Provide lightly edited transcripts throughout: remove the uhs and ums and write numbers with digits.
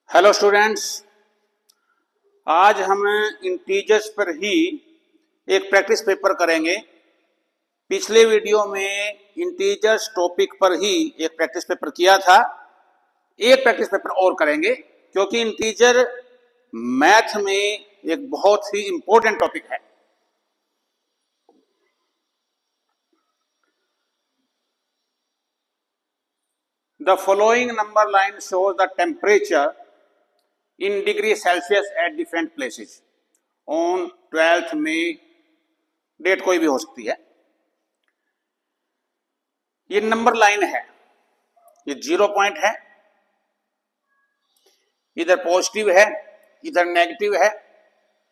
Hello students, आज हम integers पर ही एक प्रैक्टिस पेपर करेंगे। पिछले वीडियो में इंटीजर्स टॉपिक पर ही एक प्रैक्टिस पेपर किया था। एक प्रैक्टिस पेपर और करेंगे क्योंकि इंटीजर मैथ में एक बहुत ही इंपॉर्टेंट टॉपिक है। The following number line shows the temperature in degree Celsius at different places on 12th May। Date कोई भी हो सकती है। ये नंबर लाइन है, ये 0 पॉइंट है, इधर पॉजिटिव है, इधर नेगेटिव है।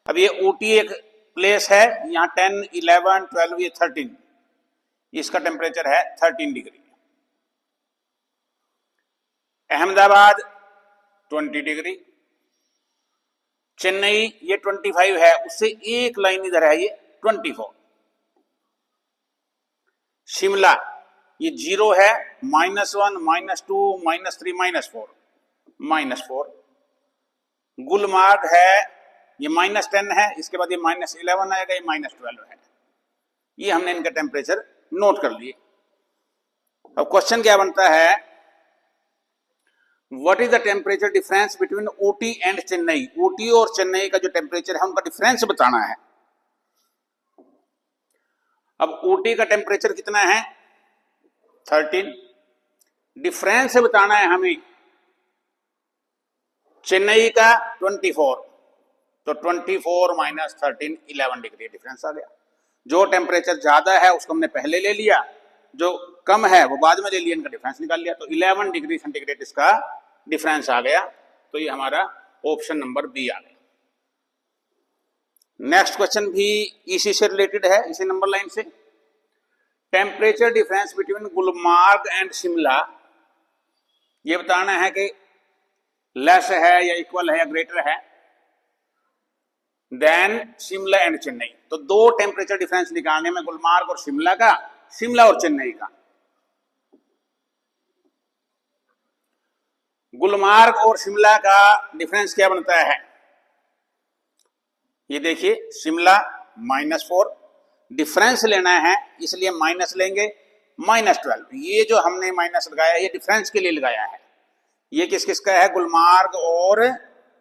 अब ये ऊटी एक प्लेस है, यहां 10, 11, 12, ये 13, इसका टेम्परेचर है 13 डिग्री। अहमदाबाद 20 डिग्री, चेन्नई ये 25 है, उससे एक लाइन इधर है, ये 24। शिमला ये 0 है, -1, -2, -3, -4। गुलमार्ग है, ये -10 है, इसके बाद ये -11 आएगा, ये -12 है। ये हमने इनका टेम्परेचर नोट कर लिए। अब क्वेश्चन क्या बनता है, What is the temperature difference between Ooty and Chennai? Ooty और चेन्नई का जो टेम्परेचर है उनका डिफरेंस बताना है। अब ऊटी का टेम्परेचर कितना है 13, डिफरेंस बताना है हमें चेन्नई का 24, तो 24 - 13 11 डिग्री डिफरेंस आ गया। जो टेम्परेचर ज्यादा है उसको हमने पहले ले लिया, जो कम है वो बाद में ले लिया, इनका डिफरेंस निकाल लिया, तो 11 डिग्री सेंटीग्रेड इसका डिफरेंस आ गया। तो ये हमारा ऑप्शन नंबर बी आ गया। नेक्स्ट क्वेश्चन भी इसी से रिलेटेड है, इसी नंबर लाइन से। Temperature difference between Gulmarg and Shimla, ये बताना है कि लेस है या इक्वल है या ग्रेटर है देन शिमला एंड चेन्नई। तो दो टेम्परेचर डिफरेंस निकालने में, गुलमार्ग और शिमला का, शिमला और चेन्नई का। गुलमार्ग और शिमला का डिफरेंस क्या बनता है, ये देखिए, शिमला -4, डिफरेंस लेना है इसलिए माइनस लेंगे, -12। ये जो हमने माइनस लगाया ये डिफरेंस के लिए लगाया है। ये किस किस का है, गुलमार्ग और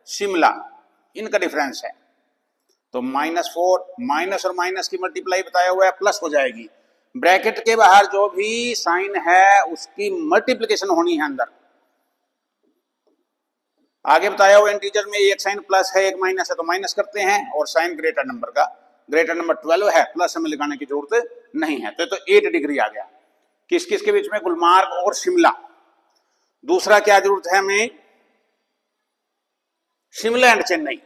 शिमला, इनका डिफरेंस है। तो -4, माइनस और माइनस की मल्टीप्लाई बताया हुआ है, प्लस हो जाएगी। ब्रैकेट के बाहर जो भी साइन है उसकी मल्टीप्लिकेशन होनी है अंदर। आगे बताया हुआ इंटीजर में एक साइन प्लस है एक माइनस है, तो माइनस करते हैं, और साइन ग्रेटर नंबर का, ग्रेटर नंबर 12 है, प्लस हमें लगाने की जरूरत नहीं है। तो 8 डिग्री आ गया किस किस के बीच में, गुलमार्ग और शिमला। दूसरा क्या जरूरत है हमें, शिमला एंड चेन्नई।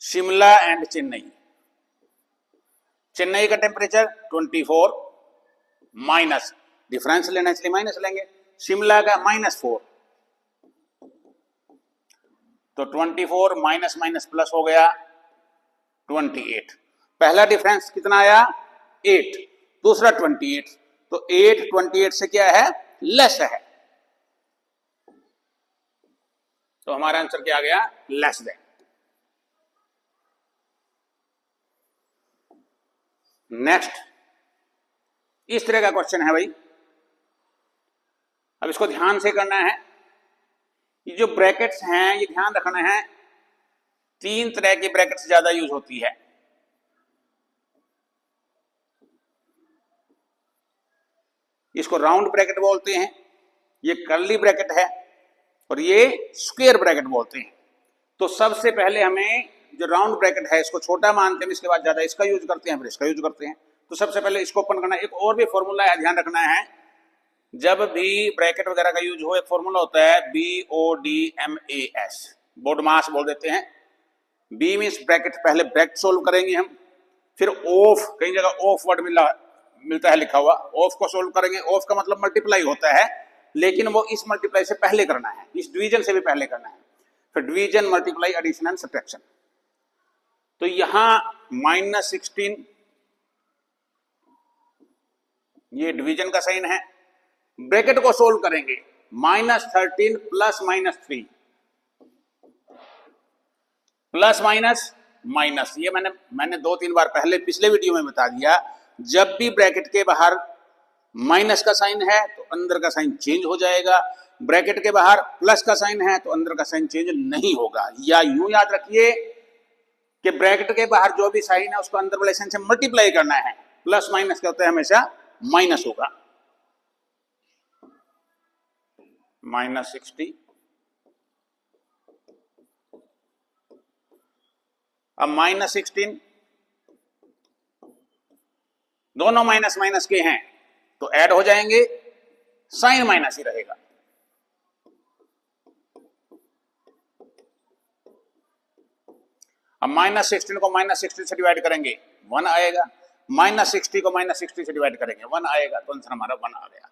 शिमला एंड चेन्नई, चेन्नई का टेम्परेचर 24, माइनस, डिफरेंस लेना इसलिए माइनस लेंगे, शिमला का -4, तो 24 माइनस माइनस प्लस हो गया 28। पहला डिफरेंस कितना आया 8, दूसरा 28, तो 8 28 से क्या है, लेस है। तो हमारा आंसर क्या आ गया, लेस देन। नेक्स्ट, इस तरह का क्वेश्चन है भाई। अब इसको ध्यान से करना है। ये जो ब्रैकेट्स हैं ये ध्यान रखना है, 3 तरह की ब्रैकेट्स ज्यादा यूज होती है। इसको राउंड ब्रैकेट बोलते हैं, ये कर्ली ब्रैकेट है, और ये स्क्वायर ब्रैकेट बोलते हैं। तो सबसे पहले हमें जो राउंड ब्रैकेट है इसको छोटा मानते हैं, इसके बाद ज्यादा इसका यूज करते हैं, फिर इसका यूज करते हैं। तो सबसे पहले इसको ओपन करना। एक और भी फॉर्मूला है, ध्यान रखना है, जब भी ब्रैकेट वगैरह का यूज हो, एक फॉर्मूला होता है BODMAS, बोडमास बोल देते हैं। बी मीन्स ब्रैकेट, पहले ब्रैकेट सोल्व करेंगे हम, फिर ऑफ, कई जगह ऑफ वर्ड मिलता है लिखा हुआ, ऑफ को सोल्व करेंगे। ऑफ का मतलब मल्टीप्लाई होता है, लेकिन वो इस मल्टीप्लाई से पहले करना है, इस डिवीजन से भी पहले करना है। फिर division, multiply, addition and subtraction. तो यहां -16 ये डिवीजन का साइन है। ब्रैकेट को सोल्व करेंगे, -13 प्लस -3 प्लस माइनस, ये मैंने 2-3 बार पहले पिछले वीडियो में बता दिया। जब भी ब्रैकेट के बाहर माइनस का साइन है तो अंदर का साइन चेंज हो जाएगा, ब्रैकेट के बाहर प्लस का साइन है तो अंदर का साइन चेंज नहीं होगा। या यूं याद रखिए कि ब्रैकेट के बाहर जो भी साइन है उसको अंदर वाले साइन से मल्टीप्लाई करना है, प्लस माइनस क्या होता है, हमेशा माइनस होगा। -60, अब -16, दोनों माइनस माइनस के हैं तो ऐड हो जाएंगे, साइन माइनस ही रहेगा। अब -16 को -60 से डिवाइड करेंगे 1 आएगा, -60 को -60 से डिवाइड करेंगे 1 आएगा, तो आंसर हमारा 1 आ गया।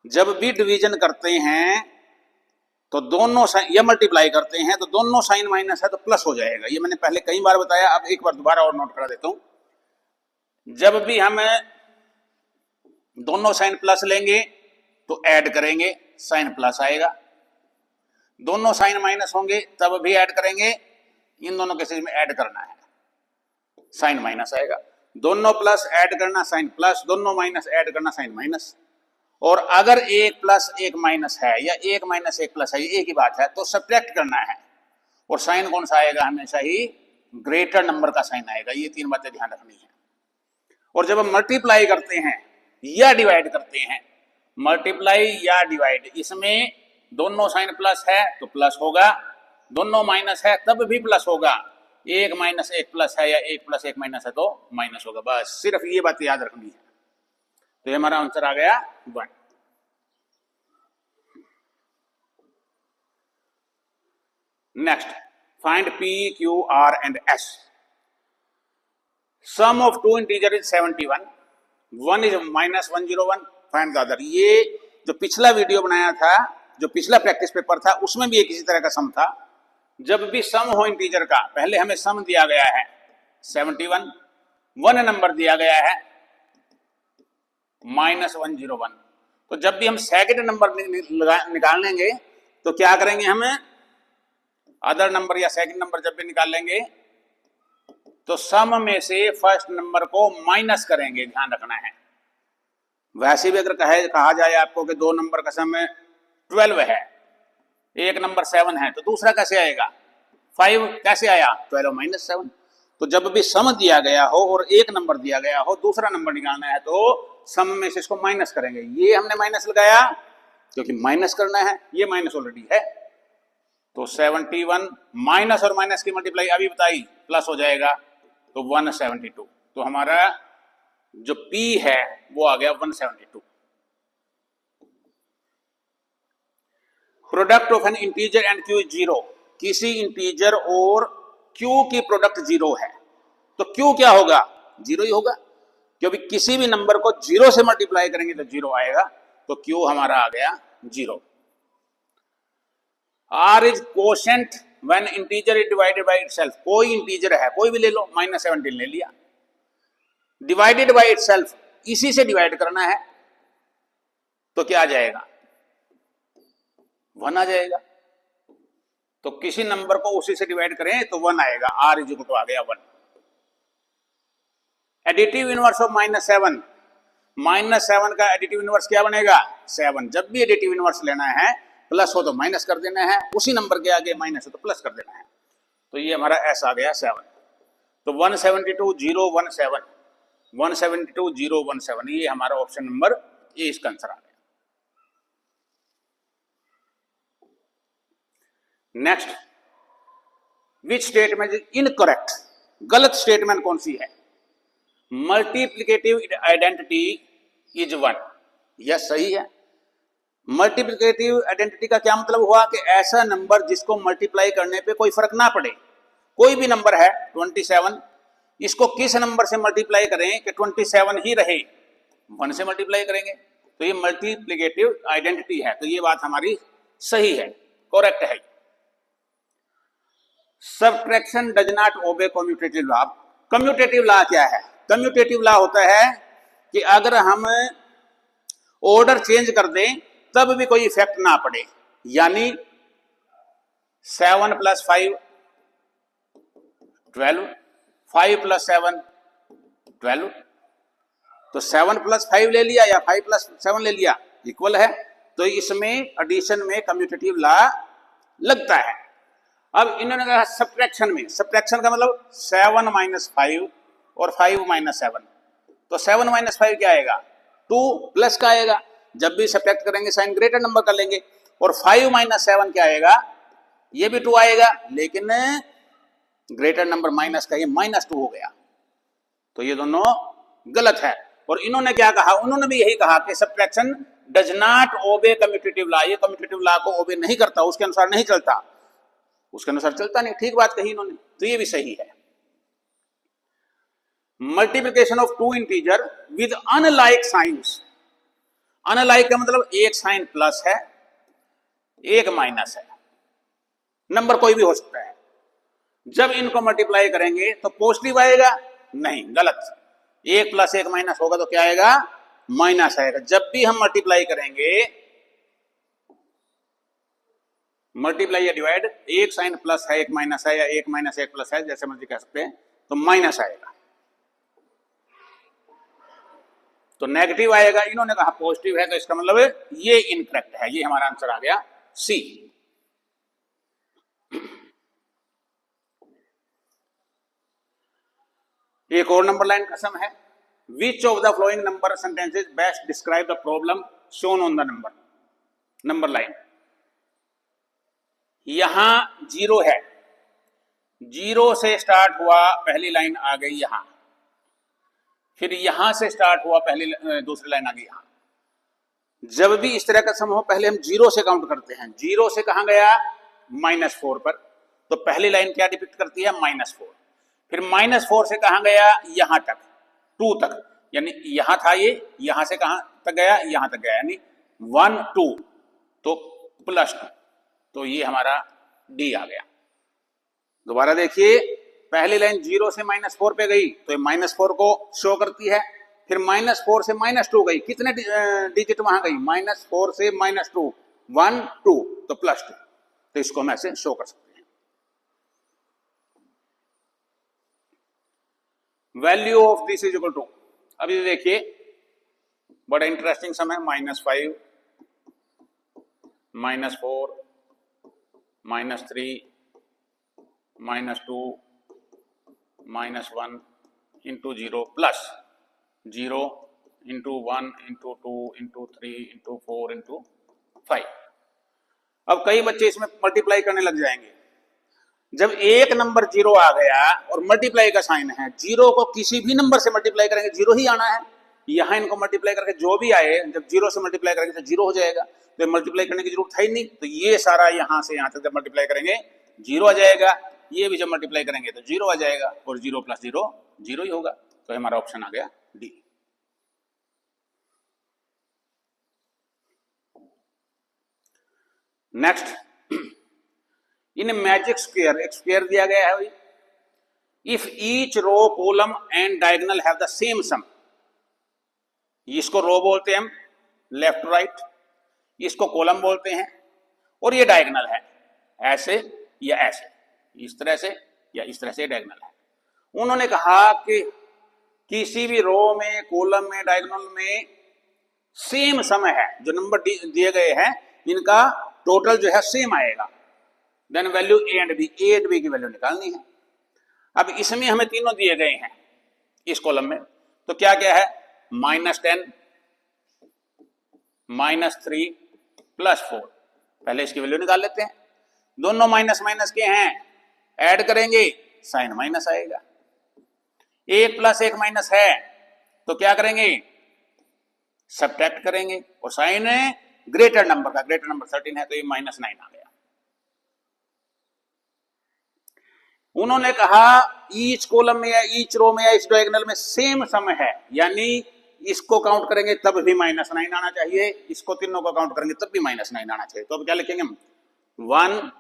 जब भी डिवीजन करते हैं तो दोनों साइन, या मल्टीप्लाई करते हैं तो दोनों साइन माइनस है तो प्लस हो जाएगा। ये मैंने पहले कई बार बताया, अब एक बार दोबारा और नोट करा देता हूं। जब भी हम दोनों साइन प्लस लेंगे तो ऐड करेंगे, साइन प्लस आएगा। दोनों साइन माइनस होंगे तब भी ऐड करेंगे, इन दोनों केसेस में ऐड करना है, साइन माइनस आएगा। दोनों प्लस ऐड करना साइन प्लस, दोनों माइनस ऐड करना साइन माइनस। और अगर एक प्लस एक माइनस है या एक माइनस एक प्लस है, ये एक ही बात है, तो सब्ट्रैक्ट करना है। और साइन कौन सा आएगा, हमेशा ही ग्रेटर नंबर का साइन आएगा। ये 3 बातें ध्यान रखनी है। और जब हम मल्टीप्लाई करते हैं या डिवाइड करते हैं, मल्टीप्लाई या डिवाइड, इसमें दोनों साइन प्लस है तो प्लस होगा, दोनों माइनस है तब भी प्लस होगा। एक माइनस एक प्लस है या एक प्लस एक माइनस है तो माइनस होगा। बस सिर्फ ये बात याद रखनी है। तो ये हमारा आंसर आ गया 1। Next, find P, Q, R and S। Sum of 2 integer is 71, 1 is -101, find the other. ये जो पिछला वीडियो बनाया था, जो पिछला प्रैक्टिस पेपर था, उसमें भी एक इसी तरह का सम था। जब भी सम हो इंटीजर का, पहले हमें सम दिया गया है 71, 1 नंबर दिया गया है -101। तो जब भी हम सेकंड नंबर निकाल लेंगे तो क्या करेंगे, हमें अदर नंबर या सेकंड नंबर जब भी निकाल लेंगे तो सम में से फर्स्ट नंबर को माइनस करेंगे, ध्यान रखना है। वैसे भी अगर कहा जाए आपको कि 2 नंबर का सम 12 है, एक नंबर 7 है, तो दूसरा कैसे आएगा, 5 कैसे आया, 12 - 7। तो जब भी सम दिया गया हो और एक नंबर दिया गया हो, दूसरा नंबर निकालना है तो सम में से इसको माइनस करेंगे। ये हमने माइनस लगाया क्योंकि माइनस करना है, ये माइनस ऑलरेडी है। तो 71 माइनस और माइनस की मल्टीप्लाई अभी बताई, प्लस हो जाएगा तो 172। तो हमारा जो P है वो आ गया 172। Product of N integer and Q is 0। किसी इंटीजर और Q की प्रोडक्ट 0 है तो Q क्या होगा, 0 ही होगा, क्योंकि किसी भी नंबर को 0 से मल्टीप्लाई करेंगे तो 0 आएगा। तो Q हमारा आ गया 0। R is quotient when integer is divided by itself. कोई इंटीजर है, कोई भी ले लो, -17 ले लिया, डिवाइडेड बाय इटसेल्फ, इसी से डिवाइड करना है तो क्या आ जाएगा, 1 आ जाएगा। तो किसी नंबर को उसी से डिवाइड करें तो 1 आएगा। R इज इक्वल टू आ गया 1। एडिटिव इनवर्स ऑफ -7, -7 का एडिटिव इनवर्स क्या बनेगा, 7। जब भी एडिटिव इनवर्स लेना है, प्लस हो तो माइनस कर देना है, उसी नंबर के आगे माइनस हो तो प्लस कर देना है। तो ये हमारा S आ गया 7। तो 172 0 1 7, 172 0 1 7, ये हमारा ऑप्शन नंबर ए इसका आंसर आ गया। Next, which statement is incorrect. गलत स्टेटमेंट कौन सी है, मल्टीप्लिकेटिव आइडेंटिटी इज 1, यह सही है। मल्टीप्लिकेटिव आइडेंटिटी का क्या मतलब हुआ कि ऐसा नंबर जिसको मल्टीप्लाई करने पे कोई फर्क ना पड़े। कोई भी नंबर है 27, इसको किस नंबर से मल्टीप्लाई करें कि 27 ही रहे, 1 से मल्टीप्लाई करेंगे, तो ये मल्टीप्लिकेटिव आइडेंटिटी है। तो ये बात हमारी सही है, करेक्ट है। Subtraction does not obey commutative law. Commutative law क्या है, कम्यूटेटिव लॉ होता है कि अगर हम ऑर्डर चेंज कर दें तब भी कोई इफेक्ट ना पड़े, यानी 7 + 5 12, 5 + 7 12, तो 7 + 5 ले लिया या 5 + 7 ले लिया, इक्वल है, तो इसमें एडिशन में कम्यूटेटिव लॉ लगता है। अब इन्होंने कहा सब्ट्रैक्शन में, सब्ट्रैक्शन का मतलब 7 - 5 और 5 - 7, तो 7 - 5 क्या आएगा, 2 प्लस का आएगा, जब भी सब्ट्रैक्ट करेंगे साइन ग्रेटर नंबर का लेंगे, और 5 - 7 क्या आएगा, ये भी 2 आएगा, लेकिन ग्रेटर नंबर माइनस का, ये -2 हो गया, तो ये दोनों गलत है। और इन्होंने क्या कहा, उन्होंने भी यही कहा कि subtraction does not obey commutative law, ये कम्यूटेटिव लॉ को ओबे नहीं करता, उसके अनुसार नहीं चलता, उसके अनुसार चलता नहीं। ठीक बात कही इन्होंने, तो ये भी सही है। Multiplication of two integer with unlike signs, unlike का मतलब एक साइन प्लस है एक माइनस है, नंबर कोई भी हो सकता है, जब इनको मल्टीप्लाई करेंगे तो पॉजिटिव आएगा, नहीं, गलत, 1 + 1 माइनस होगा तो क्या आएगा, माइनस आएगा। जब भी हम मल्टीप्लाई करेंगे, मल्टीप्लाई या डिवाइड, एक साइन प्लस है एक माइनस है, या 1 - 1 प्लस है, जैसे मर्जी कह सकते हैं, तो माइनस आएगा, तो नेगेटिव आएगा। इन्होंने कहा पॉजिटिव है, तो इसका मतलब ये इनकरेक्ट है, ये हमारा आंसर आ गया सी। एक और नंबर लाइन का सम है, विच of the flowing number sentences best describe the problem shown on the number line. यहां 0 है, 0 से स्टार्ट हुआ, पहली लाइन आ गई यहां, फिर यहां से स्टार्ट हुआ, दूसरी लाइन आ गई यहां। जब भी इस तरह का सम हो, पहले हम 0 से काउंट करते हैं, 0 से कहां गया, -4 पर, तो पहली लाइन क्या डिपिक्ट करती है, -4, फिर -4 से कहां गया, यहां तक, 2 तक, यानी यहां था ये, यहां से कहां तक गया, यहां तक गया, यानी 1 2, तो +2, तो ये हमारा डी आ गया। दोबारा देखिए, पहली लाइन 0 से -4 पे गई, तो ये -4 को शो करती है, फिर -4 से -2 गई, कितने डिजिट वहां गई, -4 से -2, 1 2, तो +2, तो इसको हम ऐसे शो कर सकते हैं। Value of this is equal to, अब ये देखिए बड़ा इंटरेस्टिंग सम है, -5 -4 -3 -2 -1 into 0 plus 0 into 1 into 2 into 3 into 4 into 5। अब कई बच्चे इसमें मल्टीप्लाई करने लग जाएंगे। जब एक नंबर 0 आ गया और मल्टीप्लाई का साइन है, 0 को किसी भी नंबर से मल्टीप्लाई करेंगे 0 ही आना है, यहां इनको मल्टीप्लाई करके जो भी आए, जब 0 से मल्टीप्लाई करेंगे तो 0 हो जाएगा, तो मल्टीप्लाई करने की जरूरत है ही नहीं, तो ये सारा यहां से यहां तक जब मल्टीप्लाई करेंगे 0 आ जाएगा, ये भी जब मल्टीप्लाई करेंगे तो 0 आ जाएगा, और 0 + 0 0 ही होगा, तो हमारा ऑप्शन आ गया D. Next, in magic square, एक स्क्वायर दिया गया है, if each row column and diagonal have the same sum, इसको रो बोलते हैं हम, लेफ्ट राइट, इसको कॉलम बोलते हैं, और ये डायगोनल है, ऐसे या ऐसे, इस तरह से या इस तरह से डायगोनल है। उन्होंने कहा कि किसी भी रो में, कॉलम में, डायगोनल में सेम सम है, जो नंबर दिए गए हैं इनका टोटल जो है सेम आएगा, then value a and b की वैल्यू निकालनी है। अब इसमें हमें तीनों दिए गए हैं इस कॉलम में, तो क्या क्या है, -10 -3 +4, पहले इसकी वैल्यू निकाल लेते हैं, दोनों माइनस माइनस के हैं, ऐड करेंगे साइन माइनस आएगा, 1 + 1 माइनस है, तो क्या करेंगे, सब्ट्रैक्ट करेंगे, और साइन ग्रेटर नंबर का, ग्रेटर नंबर 13 है, तो ये -9 आ गया। उन्होंने कहा ईच कॉलम में या ईच रो में या इस डायगोनल में सेम सम है, यानी इसको काउंट करेंगे तब भी -9 आना चाहिए, इसको तीनों को काउंट करेंगे तब भी -9 आना चाहिए, तो अब क्या लिखेंगे हम, 1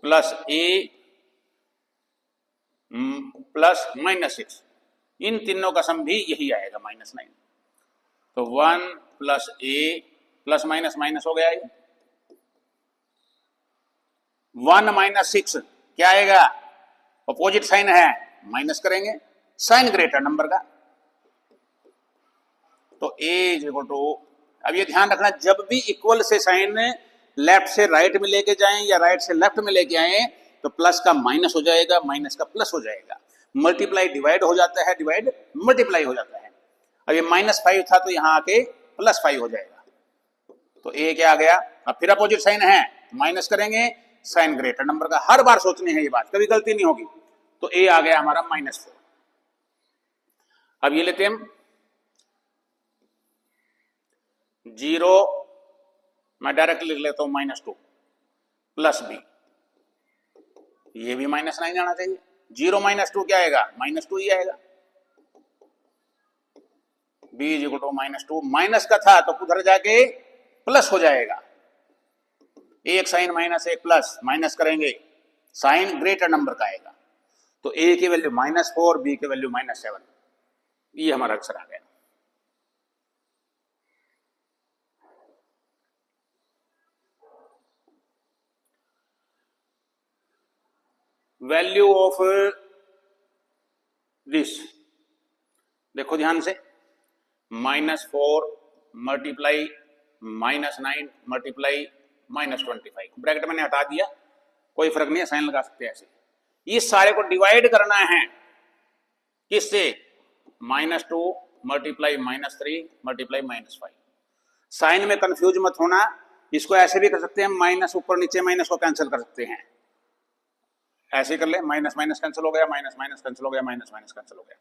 + a + -6, इन तीनों का सम भी यही आएगा, -9, तो 1 + a प्लस माइनस माइनस हो गया ये। 1 माइनस 6 क्या आएगा, अपोजिट साइन है, माइनस करेंगे, साइन ग्रेटर नंबर का। तो ए इज इक्वल टू, अब ये ध्यान रखना जब भी इक्वल से साइन लेफ्ट से राइट में लेके जाएं या राइट से लेफ्ट में लेके आए तो प्लस का माइनस हो जाएगा, माइनस का प्लस हो जाएगा, मल्टीप्लाई डिवाइड हो जाता है, डिवाइड मल्टीप्लाई हो जाता है। अब ये -5 था तो यहां आके +5 हो जाएगा। तो ए क्या आ गया, अब फिर अपोजिट साइन है माइनस करेंगे, साइन ग्रेटर नंबर का। हर बार सोचनी है ये बात, कभी गलती नहीं होगी। तो ए आ गया हमारा -4। अब ये लेते हैं हम 0, मैं डायरेक्टली लिख लेता हूं -2 प्लस बी, ये भी -9 आना चाहिए। 0 - 2 क्या आएगा, -2 ही आएगा। b is equal to -2, minus का था तो उधर जाके प्लस हो जाएगा। एक साइन माइनस एक प्लस, माइनस करेंगे, साइन ग्रेटर नंबर का आएगा। तो a की वैल्यू -4, b की वैल्यू -7, ये हमारा आंसर आ गया। वैल्यू ऑफ दिस देखो ध्यान से, -4 मल्टीप्लाई -9 मल्टीप्लाई -25, ब्रैकेट मैंने हटा दिया, कोई फर्क नहीं है, साइन लगा सकते हैं ऐसे। इस सारे को डिवाइड करना है किससे, -2 मल्टीप्लाई -3 मल्टीप्लाई -5। साइन में कंफ्यूज मत होना, इसको ऐसे भी कर सकते हैं, माइनस ऊपर नीचे, माइनस को कैंसिल कर सकते हैं, ऐसे कर ले, माइनस माइनस कैंसिल हो गया, माइनस माइनस कैंसिल हो गया, माइनस माइनस कैंसिल हो गया।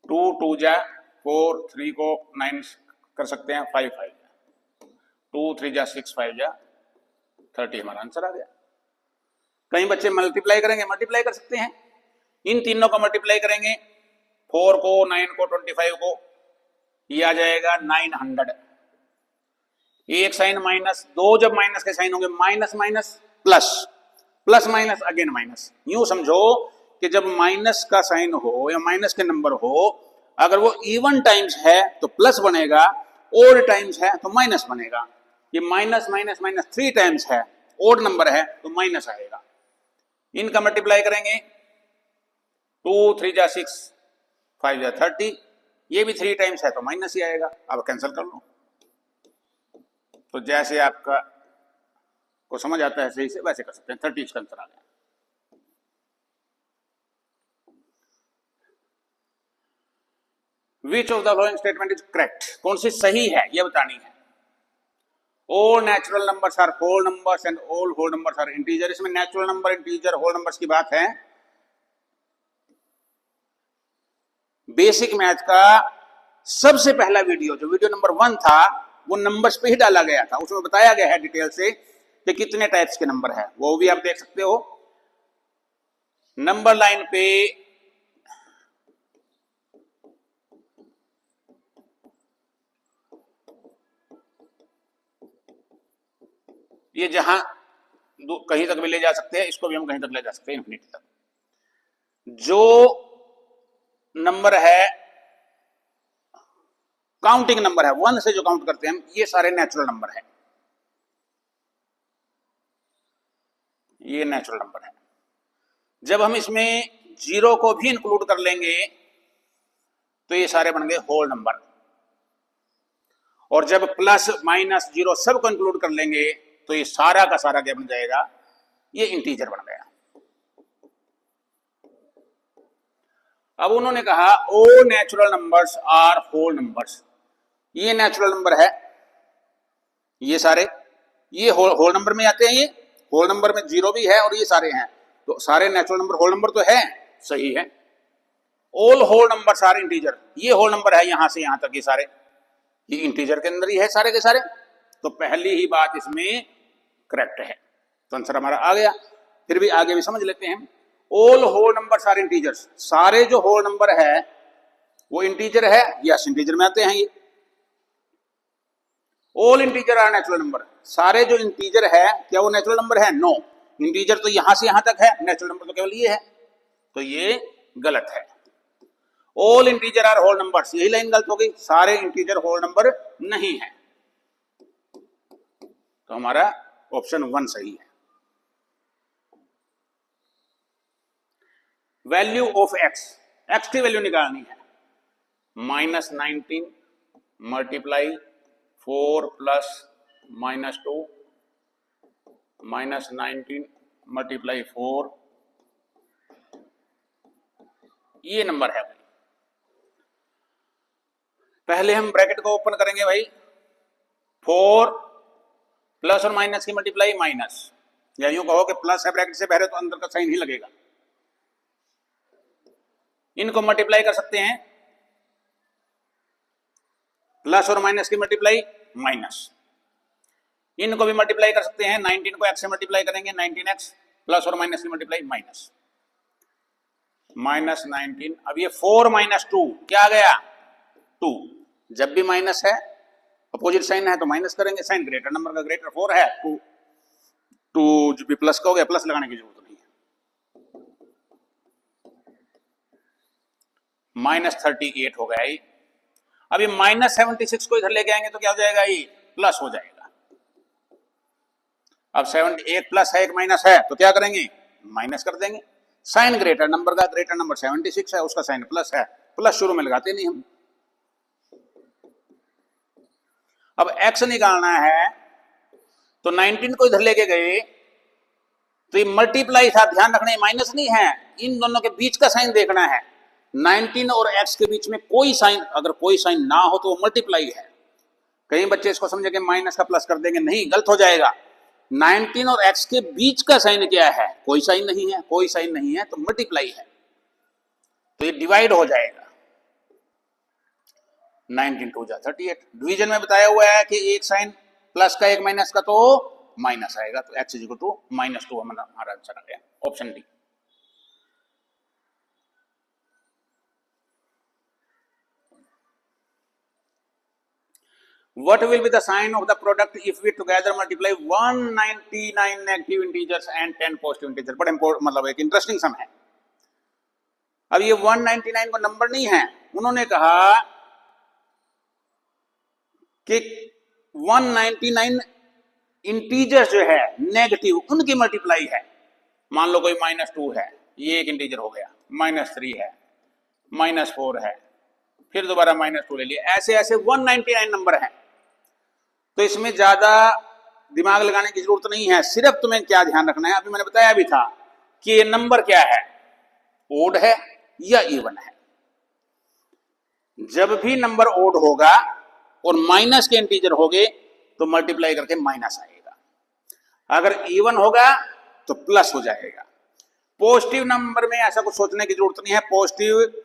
2 2 जा 4, 3 को 9 कर सकते हैं, 5 5 जा 2 3 जा 6 5 जा 30, हमारा आंसर आ गया। कई बच्चे मल्टीप्लाई करेंगे, मल्टीप्लाई कर सकते हैं, इन तीनों को मल्टीप्लाई करेंगे, 4 को 9 को 25 को, ये आ जाएगा 900। एक साइन माइनस, दो जब माइनस के साइन होंगे, minus minus plus, plus minus again minus. यूं समझो कि जब माइनस का साइन हो या माइनस के नंबर हो, अगर वो इवन टाइम्स है तो प्लस बनेगा, ओड टाइम्स है तो माइनस बनेगा। ये माइनस माइनस माइनस 3 टाइम्स है, ओड नंबर है तो माइनस आएगा। इनका मल्टीप्लाई करेंगे, 2 3 जा 6 5 जा 30, ये भी 3 टाइम्स है तो माइनस ही आएगा। अब कैंसिल कर लो। तो जैसे आपका को समझ आता है सही से, वैसे कर सकते हैं। 30 इसका आंसर आ गया। Which of the following statement is correct, कौन सी सही है यह बतानी है। All natural numbers are whole numbers and all whole numbers are integer. इसमें natural number, integer, whole numbers की बात है। बेसिक मैथ का सबसे पहला वीडियो, जो वीडियो नंबर 1 था, वो नंबर्स पे ही डाला गया था। उसमें बताया गया है डिटेल से कि कितने टाइप्स के नंबर है, वो भी आप देख सकते हो। नंबर लाइन पे ये जहां कहीं तक भी ले जा सकते हैं, इसको भी हम कहीं तक ले जा सकते हैं, इन्फिनिटी तक। जो नंबर है काउंटिंग नंबर है, 1 से जो काउंट करते हैं हम, ये सारे नेचुरल नंबर है, ये नेचुरल नंबर है। जब हम इसमें 0 को भी इंक्लूड कर लेंगे तो ये सारे बन गए होल नंबर। और जब प्लस माइनस 0 सब को इंक्लूड कर लेंगे तो ये सारा का सारा क्या बन जाएगा, ये इंटीजर बन गया। अब उन्होंने कहा all natural numbers are whole numbers. ये नेचुरल नंबर है, ये सारे ये होल नंबर में आते हैं। ये होल नंबर में 0 भी है और ये सारे हैं, तो सारे नेचुरल नंबर होल नंबर तो है, सही है। All whole numbers are integer, ये होल नंबर है यहां से यहां तक, ये सारे ये इंटीजर के अंदर ही है सारे के सारे। तो पहली ही बात इसमें करेक्ट है, तो आंसर हमारा आ गया। फिर भी आगे भी समझ लेते हैं। All whole numbers are integers, सारे जो होल नंबर है वो इंटीजर है, यस इंटीजर में आते हैं ये। All integer are natural number, सारे जो इंटीजर है क्या वो नेचुरल नंबर है, नो। इंटीजर तो यहां से यहां तक है, नेचुरल नंबर तो केवल ये है, तो ये गलत है। All integer are whole numbers, यही लाइन गलत हो गई, सारे इंटीजर होल नंबर नहीं है। तो हमारा ऑप्शन 1 सही है। वैल्यू ऑफ एक्स, एक्स की वैल्यू निकालनी है। -19 मल्टीप्लाई 4 प्लस -2 -19 मल्टीप्लाई 4, ये नंबर है भाई। पहले हम ब्रैकेट को ओपन करेंगे भाई, 4 प्लस और माइनस की मल्टीप्लाई माइनस, या यूं कहो कि प्लस है ब्रैकेट से पहले तो अंदर का साइन ही लगेगा। इनको मल्टीप्लाई कर सकते हैं, प्लस और माइनस की मल्टीप्लाई माइनस। इनको भी मल्टीप्लाई कर सकते हैं, 19 को x से मल्टीप्लाई करेंगे 19x, प्लस और माइनस की मल्टीप्लाई माइनस, -19। अब ये 4 - 2 क्या आ गया 2। जब भी माइनस है, अपोजिट साइन है तो माइनस करेंगे, साइन ग्रेटर नंबर का ग्रेटर 4 है, 2 जो भी प्लस का हो गया, प्लस लगाने की जरूरत नहीं है। -38 हो गया ये। अभी -76 को इधर लेके आएंगे तो क्या हो जाएगा, ये प्लस हो जाएगा। अब 7 एक प्लस है एक माइनस है तो क्या करेंगे, माइनस कर देंगे। साइन ग्रेटर नंबर का, ग्रेटर नंबर 76 है, उसका साइन प्लस है, प्लस शुरू में लगाते नहीं हम। अब x निकालना है तो 19 को इधर लेके गए तो ये मल्टीप्लाई था, ध्यान रखना ये माइनस नहीं है, इन दोनों के बीच का साइन देखना है। 19 और x के बीच में कोई साइन, अगर कोई साइन ना हो तो वो मल्टीप्लाई है। कई बच्चे इसको समझे कि माइनस का प्लस कर देंगे, नहीं, गलत हो जाएगा। 19 और x के बीच का साइन क्या है, कोई साइन नहीं है, कोई साइन नहीं है तो मल्टीप्लाई है, तो ये डिवाइड हो जाएगा। 19 2 जा 38। डिवीजन में बताया हुआ है कि एक साइन प्लस का एक माइनस का तो माइनस आएगा, तो x इक्वल टू -2 हमारा आंसर आ गया, option D. What will be the sign of the product if we together multiply 199 negative integers and 10 positive integer? बड़ा मतलब एक इंटरेस्टिंग सम है। अब ये 199 को नंबर नहीं है, उन्होंने कहा कि 199 इंटीजर जो है नेगेटिव, उनकी मल्टीप्लाई है। मान लो कोई -2 है, ये एक इंटीजर हो गया, -3 है, -4 है, फिर दोबारा -2 ले लिया, ऐसे ऐसे 199 नंबर है। तो इसमें ज्यादा दिमाग लगाने की जरूरत नहीं है, सिर्फ तुम्हें क्या ध्यान रखना है, अभी मैंने बताया भी था कि ये नंबर क्या है, ओड है या इवन है। जब भी नंबर ओड होगा और माइनस के इंटीजर होंगे तो मल्टीप्लाई करके माइनस आएगा, अगर इवन होगा तो प्लस हो जाएगा। पॉजिटिव नंबर में ऐसा कुछ सोचने की जरूरत नहीं है, पॉजिटिव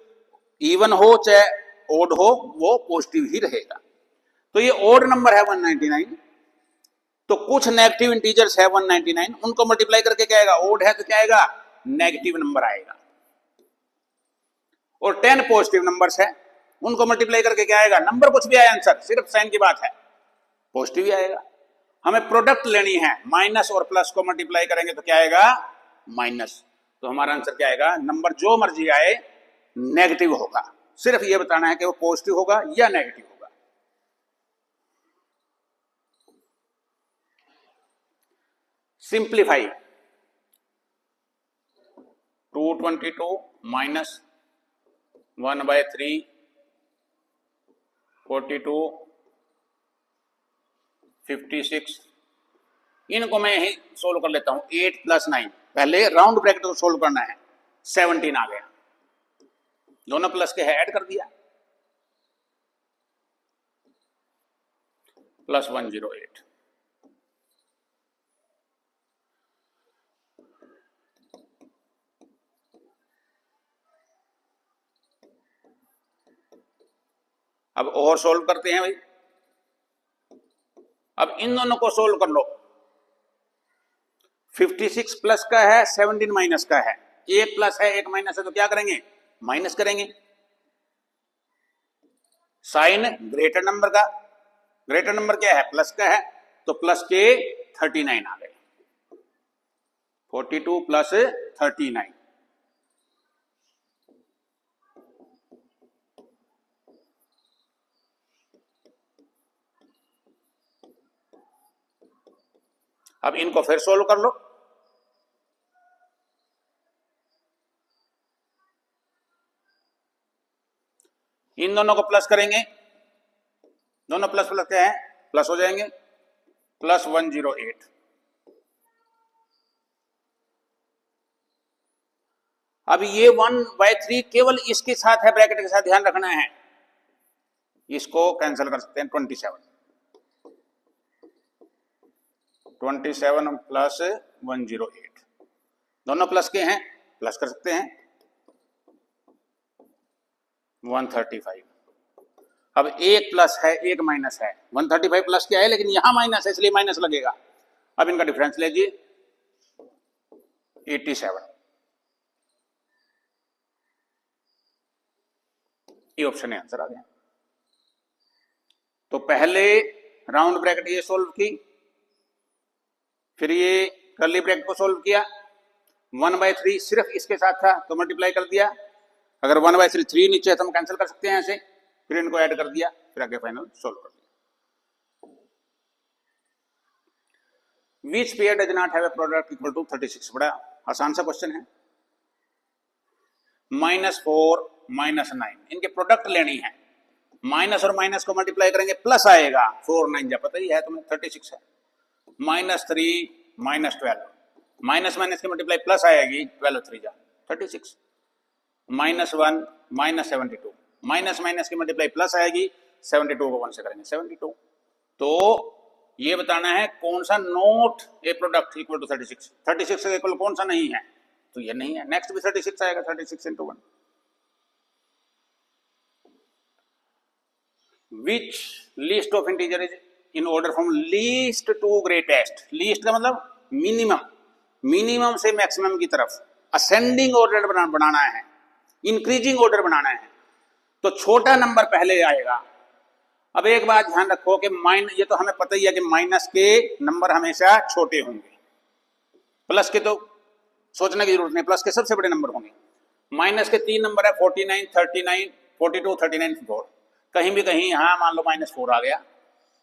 इवन हो चाहे ओड हो, वो पॉजिटिव ही रहेगा। तो ये ओड नंबर है 199, तो कुछ नेगेटिव इंटीजर्स है 199, उनको मल्टीप्लाई करके क्या आएगा, ओड है तो क्या आएगा, नेगेटिव नंबर आएगा। और 10 पॉजिटिव नंबर्स है, उनको मल्टीप्लाई करके क्या आएगा, नंबर कुछ भी आया, आंसर सिर्फ साइन की बात है, पॉजिटिव ही आएगा। हमें प्रोडक्ट लेनी है, माइनस और प्लस को मल्टीप्लाई करेंगे तो क्या आएगा, माइनस। तो हमारा आंसर क्या आएगा, नंबर जो मर्जी आए नेगेटिव होगा, सिर्फ ये बताना है कि वो पॉजिटिव होगा या नेगेटिव होगा। सिंप्लीफाई, 222 माइनस 1/3 42 56, इनको मैं ही सोल्व कर लेता हूं। 8 + 9, पहले राउंड ब्रैकेट को सोल्व करना है, 17 आ गया, दोनों प्लस के है ऐड कर दिया, +108। अब और सोल्व करते हैं भाई। अब इन दोनों को सोल्व कर लो, 56 प्लस का है, 17 माइनस का है, एक प्लस है एक माइनस है, तो क्या करेंगे, माइनस करेंगे। साइन ग्रेटर नंबर का, ग्रेटर नंबर क्या है, प्लस का है, तो प्लस के 39 आ गए, 42 + 39। अब इनको फिर सोल्व कर लो। इन दोनों को प्लस करेंगे, दोनों प्लस प्लस क्या है, प्लस हो जाएंगे, प्लस 108। अब ये 1/3 केवल इसके साथ है, ब्रैकेट के साथ, ध्यान रखना है, इसको कैंसिल कर सकते हैं। 27 प्लस 108, दोनों प्लस के हैं, प्लस कर सकते हैं। 135। अब एक प्लस है एक माइनस है, 135 प्लस क्या है, लेकिन यहां माइनस है इसलिए माइनस लगेगा। अब इनका डिफरेंस लीजिए 87, ये ऑप्शन है, आंसर आ गया। तो पहले राउंड ब्रैकेट ये सोल्व की, फिर ये कर्ली ब्रैकेट को सोल्व किया। 1/3 सिर्फ इसके साथ था तो मल्टीप्लाई कर दिया, अगर 1/3 3 नीचे है तो हम कैंसिल कर सकते हैं ऐसे, फिर इनको ऐड कर दिया, फिर आगे फाइनल सोल्व कर दिया। Which pair does not have a product equal to 36? बड़ा आसान सा क्वेश्चन है। -4 -9 इनके प्रोडक्ट लेनी है, माइनस और माइनस को मल्टीप्लाई करेंगे प्लस आएगा, 4 9 जा पता ही है तुम्हें 36 है। -3 -12 माइनस माइनस की मल्टीप्लाई प्लस आएगी, 12 3 जा 36। -1 -72 माइनस माइनस की मल्टीप्लाई प्लस आएगी, 72 को 1 से करेंगे 72। तो ये बताना है कौन सा not a product equal to 36, 36 के इक्वल कौन सा नहीं है, तो ये नहीं है। नेक्स्ट भी 36 आएगा, 36 × 1। Which list of integer is in order from least to greatest? Least का मतलब मिनिमम, मिनिमम से मैक्सिमम की तरफ असेंडिंग ऑर्डर बनाना है, इंक्रीजिंग ऑर्डर बनाना है, तो छोटा नंबर पहले आएगा। अब एक बात ध्यान रखो कि ये तो हमें पता ही है कि माइनस के नंबर हमेशा छोटे होंगे, प्लस के तो सोचने की जरूरत नहीं, प्लस के सबसे बड़े नंबर होंगे। माइनस के 3 नंबर है 49 39 42 39 4, कहीं भी कहीं यहां मान लो -4 आ गया,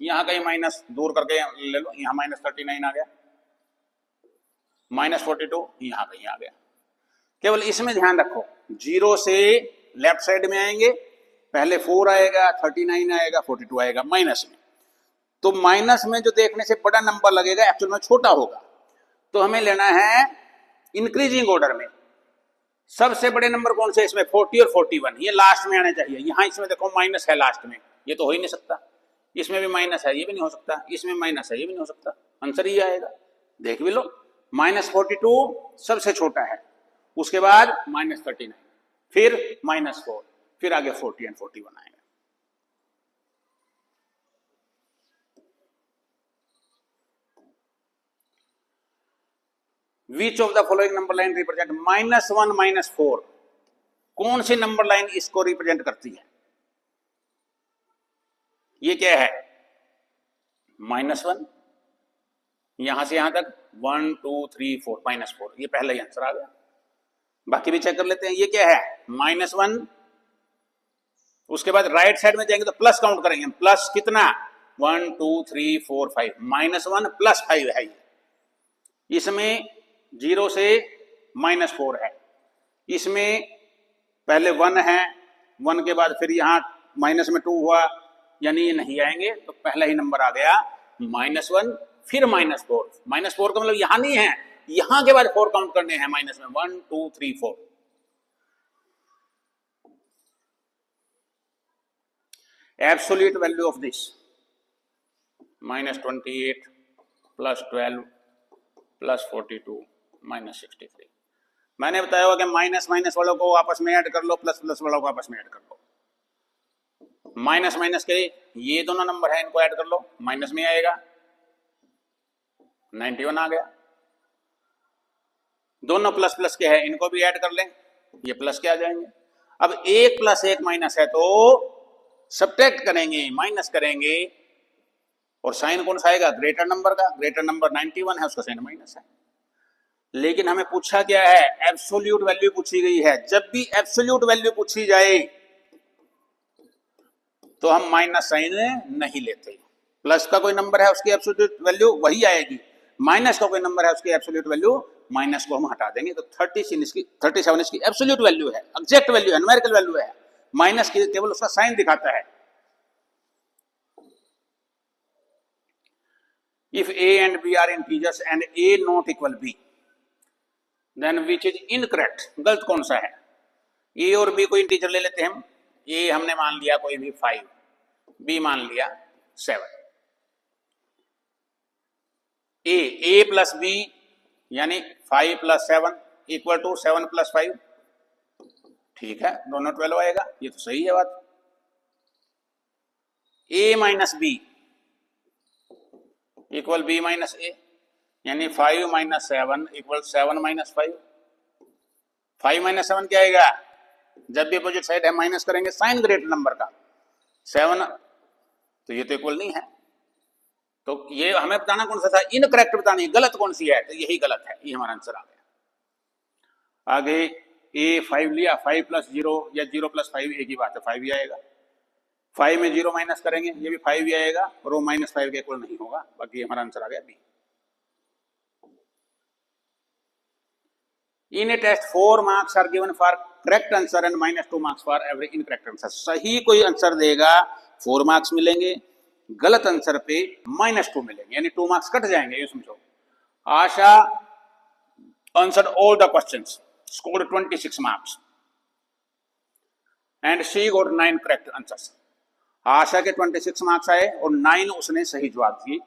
यहां कहीं माइनस दूर करके ले लो, यहां -39 आ गया, -42 यहां कहीं आ गया। केवल इसमें ध्यान रखो, 0 से लेफ्ट साइड में आएंगे, पहले 4 आएगा, 39 आएगा, 42 आएगा माइनस में। तो माइनस में जो देखने से बड़ा नंबर लगेगा एक्चुअल में छोटा होगा, तो हमें लेना है इंक्रीजिंग ऑर्डर में। सबसे बड़े नंबर कौन से इसमें, 40 और 41, ये लास्ट में आने चाहिए। यहां इसमें देखो माइनस है लास्ट में, ये तो हो ही नहीं सकता। इसमें भी माइनस है, ये भी नहीं हो सकता। इसमें माइनस है, ये भी नहीं हो सकता। आंसर ये आएगा, देख भी लो। -42 सबसे छोटा है, उसके बाद -39, फिर -4, फिर आगे 40 और 41 आएगा। Which of the following number line represent -1 -4? कौन सी नंबर लाइन इसको रिप्रेजेंट करती है? ये क्या है, -1, यहां से यहां तक 1 2 3 4 -4, ये पहला ही आंसर आ गया। बाकी भी चेक कर लेते हैं। ये क्या है, -1, उसके बाद राइट साइड में जाएंगे तो प्लस काउंट करेंगे, प्लस कितना, 1 2 3 4 5, -1 + 5 है ये। इसमें 0 से -4 है, इसमें पहले 1 है, 1 के बाद फिर यहां माइनस में 2 हुआ, यानी ये नहीं आएंगे, तो पहला ही नंबर आ गया -1 फिर -4। -4 का मतलब यहां नहीं है, यहां के बाद 4 काउंट करने हैं माइनस में, 1 2 3 4। Absolute value of this -28 + 12 + 42 -63। मैंने बताया हुआ कि माइनस माइनस वालों को आपस में ऐड कर लो, प्लस प्लस वालों को आपस में ऐड कर लो। माइनस माइनस के ये दोनों नंबर है, इनको ऐड कर लो, माइनस में आएगा, 91 आ गया। दोनों प्लस प्लस के हैं, इनको भी ऐड कर लें, ये प्लस के आ जाएंगे। अब 1 + 1 माइनस है तो सब्ट्रैक्ट करेंगे, माइनस करेंगे, और साइन कौन सा आएगा, ग्रेटर नंबर का। ग्रेटर नंबर 91 है, उसका साइन माइनस है। लेकिन हमें पूछा क्या है, एब्सोल्यूट वैल्यू पूछी गई है। जब भी एब्सोल्यूट वैल्यू पूछी जाए तो हम माइनस साइन नहीं लेते। प्लस का कोई नंबर है, उसकी एब्सोल्यूट वैल्यू वही आएगी। माइनस का कोई नंबर है उसकी एब्सोल्यूट वैल्यू माइनस को हम हटा देंगे, तो 37 इसकी एब्सोल्यूट वैल्यू है, एग्जैक्ट वैल्यू है, न्यूमेरिकल वैल्यू है। माइनस की केवल उसका साइन दिखाता है। If a and b are integers and a not equal b, then which is incorrect, गलत कौन सा है? a और b को इंटीजर ले लेते हैं हम। a हमने मान लिया कोई भी 5, b मान लिया 7। a प्लस b यानी 5 प्लस 7 इक्वल टू 7 प्लस 5, ठीक है, दोनों 12 आएगा, ये तो सही है बात। a minus b equal b minus a, यानी 5 माइनस 7 इक्वल 7 माइनस 5। 5 माइनस 7 क्या आएगा? जब भी अपोजिट साइड है माइनस करेंगे साइन ग्रेटर नंबर का, 7, तो ये तो इक्वल नहीं है। तो ये हमें बताना कौन सा था? इनकरेक्ट बतानी है, गलत कौन सी है, तो यही गलत है, ये हमारा आंसर आ गया। आगे a 5 लिया, 5 प्लस 0 या 0 प्लस 5 एक ही बात है, 5 ही आएगा। 5 में 0 माइनस करेंगे, ये भी 5 ही आएगा, और वो माइनस 5 के इक्वल नहीं होगा, बाकी हमारा आंसर आ गया B. In a test 4 marks are given for correct answer and -2 marks for every incorrect answer. सही कोई आंसर देगा 4 मार्क्स मिलेंगे, गलत आंसर पे -2 मिलेंगे, यानी 2 मार्क्स कट जाएंगे, ये समझो। Asha answered all the questions, scored 26 marks and she got 9 correct answers. Asha के 26 मार्क्स आए और 9 उसने सही जवाब दिए।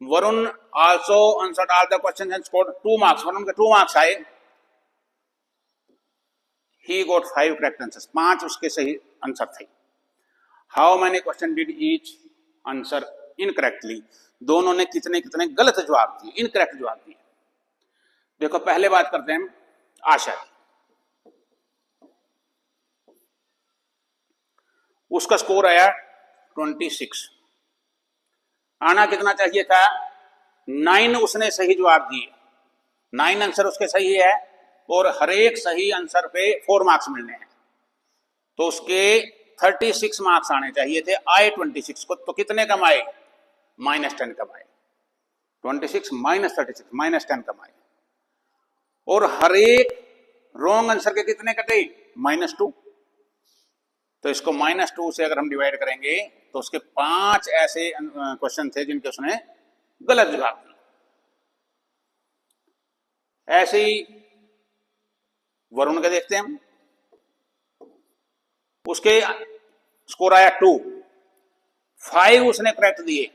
Varun also answered all the questions and scored 2 marks, Varun के 2 मार्क्स आए। ही गॉट 5 करेक्ट आंसर्स, 5 उसके सही आंसर थे। How many question did each answer incorrectly, दोनों ने कितने कितने गलत जवाब दिए, इनकरेक्ट जवाब दिए। देखो पहले बात करते हैं आशा की। उसका स्कोर आया 26, आना कितना चाहिए था? 9 उसने सही जवाब दिए, 9 आंसर उसके सही है, और हर एक सही आंसर पे 4 मार्क्स मिलने हैं, तो उसके 36 मार्क्स आने चाहिए थे, आए 26 को, तो कितने कम आए? -10 कम आए। 26 माइनस 36 -10 कम आए, और हर एक रॉन्ग आंसर के कितने कटे? -2। तो इसको -2 से अगर हम डिवाइड करेंगे तो उसके 5 ऐसे क्वेश्चन थे जिनके उसने गलत जवाब दिए। ऐसे ही वरुण का देखते हैं हम, उसके स्कोर आया 2, 5 उसने करेक्ट दिए,